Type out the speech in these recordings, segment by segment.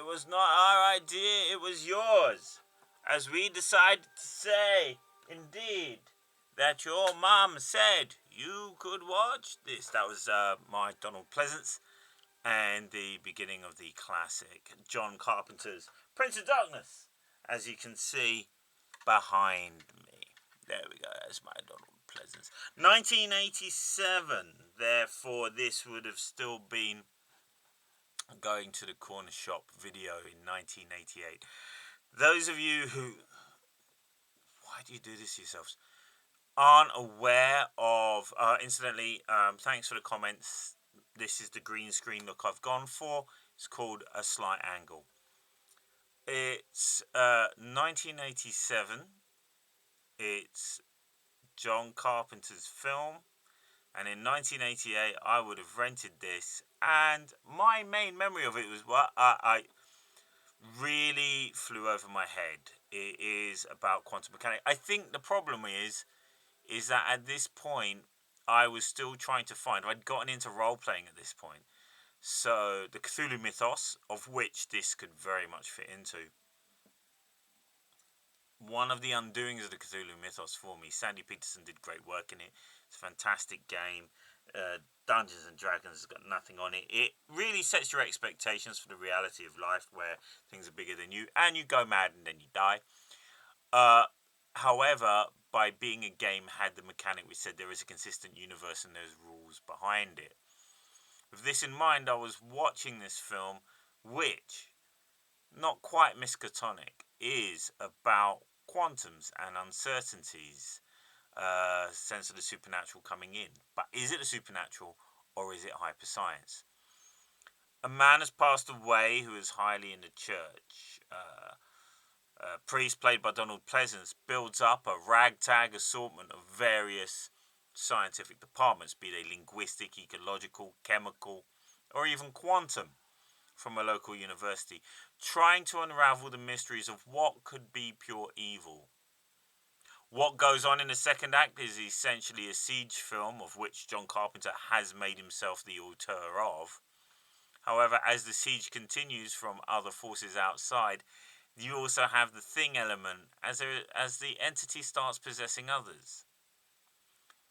was not our idea, it was yours. As we decided to say, indeed, that your mom said you could watch this. That was my Donald Pleasance and the beginning of the classic John Carpenter's Prince of Darkness, as you can see behind me. There we go, that's my Donald Pleasance. 1987, therefore this would have still been going to the corner shop video in 1988. Those of you who, why do you do this to yourselves, aren't aware of, incidentally, thanks for the comments. This is the green screen look I've gone for. It's called A Slight Angle. It's 1987. It's John Carpenter's film. And in 1988, I would have rented this. And my main memory of it was what I really flew over my head. It is about quantum mechanics. I think the problem is that at this point, I was still trying to find, I'd gotten into role-playing at this point. So, the Cthulhu mythos, of which this could very much fit into. One of the undoings of the Cthulhu mythos for me, Sandy Peterson did great work in it. It's a fantastic game. Dungeons and Dragons has got nothing on it. It really sets your expectations for the reality of life, where things are bigger than you, and you go mad and then you die. However, by being a game, had the mechanic which said there is a consistent universe and there's rules behind it. With this in mind, I was watching this film, which, not quite miskatonic, is about quantums and uncertainties, sense of the supernatural coming in. But is it the supernatural or is it hyperscience? A man has passed away who is highly in the church. Priest, played by Donald Pleasance, builds up a ragtag assortment of various scientific departments, be they linguistic, ecological, chemical, or even quantum, from a local university, trying to unravel the mysteries of what could be pure evil. What goes on in the second act is essentially a siege film, of which John Carpenter has made himself the auteur of. However, as the siege continues from other forces outside, you also have the thing element as the entity starts possessing others.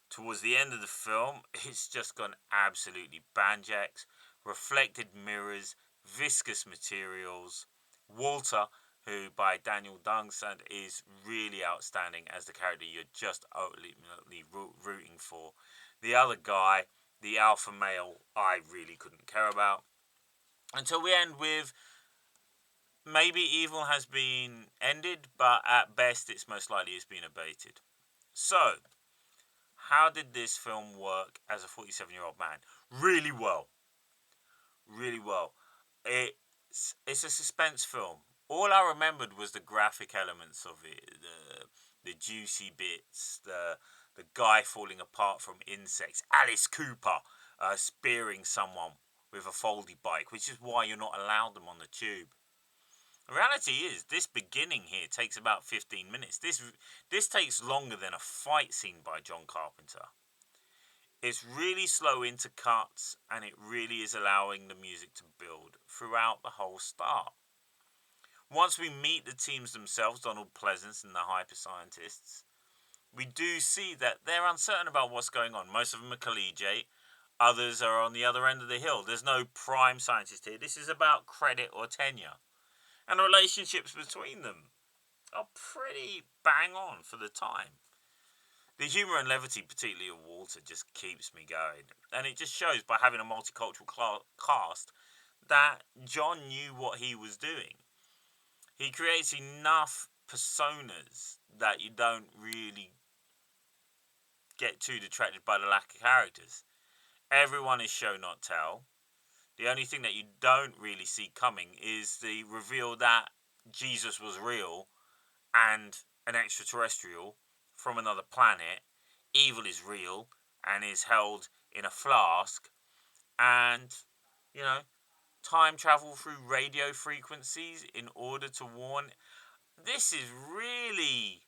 Towards the end of the film, it's just gone absolutely banjax. Reflected mirrors, viscous materials. Walter, who by Daniel Dungsand is really outstanding as the character you're just ultimately rooting for. The other guy, the alpha male, I really couldn't care about. Until we end with, maybe evil has been ended, but at best it's most likely it's been abated. So, how did this film work as a 47-year-old man? Really well. Really well. It's a suspense film. All I remembered was the graphic elements of it, the juicy bits, the guy falling apart from insects, Alice Cooper spearing someone with a foldy bike, which is why you're not allowed them on the tube. The reality is, this beginning here takes about 15 minutes. This takes longer than a fight scene by John Carpenter. It's really slow into cuts, and it really is allowing the music to build throughout the whole start. Once we meet the teams themselves, Donald Pleasance and the hyper scientists, we do see that they're uncertain about what's going on. Most of them are collegiate. Others are on the other end of the hill. There's no prime scientist here. This is about credit or tenure. And the relationships between them are pretty bang on for the time. The humour and levity, particularly of Walter, just keeps me going. And it just shows, by having a multicultural cast, that John knew what he was doing. He creates enough personas that you don't really get too detracted by the lack of characters. Everyone is show not tell. The only thing that you don't really see coming is the reveal that Jesus was real and an extraterrestrial from another planet. Evil is real and is held in a flask. And, time travel through radio frequencies in order to warn. This is really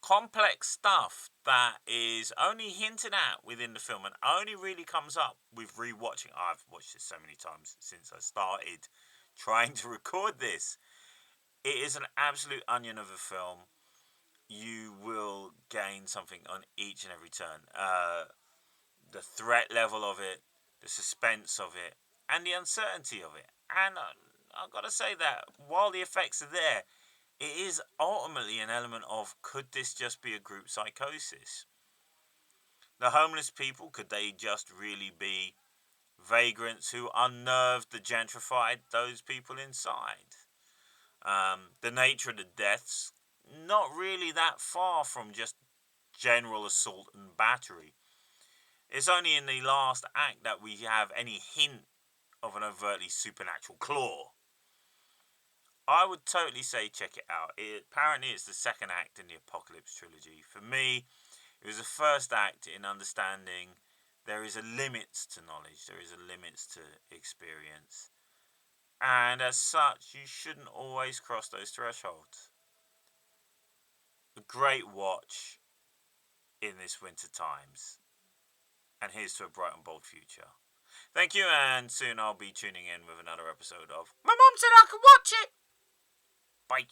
complex stuff that is only hinted at within the film and only really comes up with rewatching. I've watched this so many times since I started trying to record this. It is an absolute onion of a film. You will gain something on each and every turn. The threat level of it, the suspense of it, and the uncertainty of it. And I've got to say that while the effects are there, it is ultimately an element of, could this just be a group psychosis? The homeless people, could they just really be vagrants who unnerved the gentrified those people inside? The nature of the deaths, not really that far from just general assault and battery. It's only in the last act that we have any hint of an overtly supernatural claw. I would totally say check it out. Apparently it's the second act in the Apocalypse trilogy. For me, it was the first act in understanding there is a limits to knowledge, there is a limits to experience. And as such, you shouldn't always cross those thresholds. A great watch in this winter times. And here's to a bright and bold future. Thank you, and soon I'll be tuning in with another episode of My Mum Said I Could Watch It! Bye.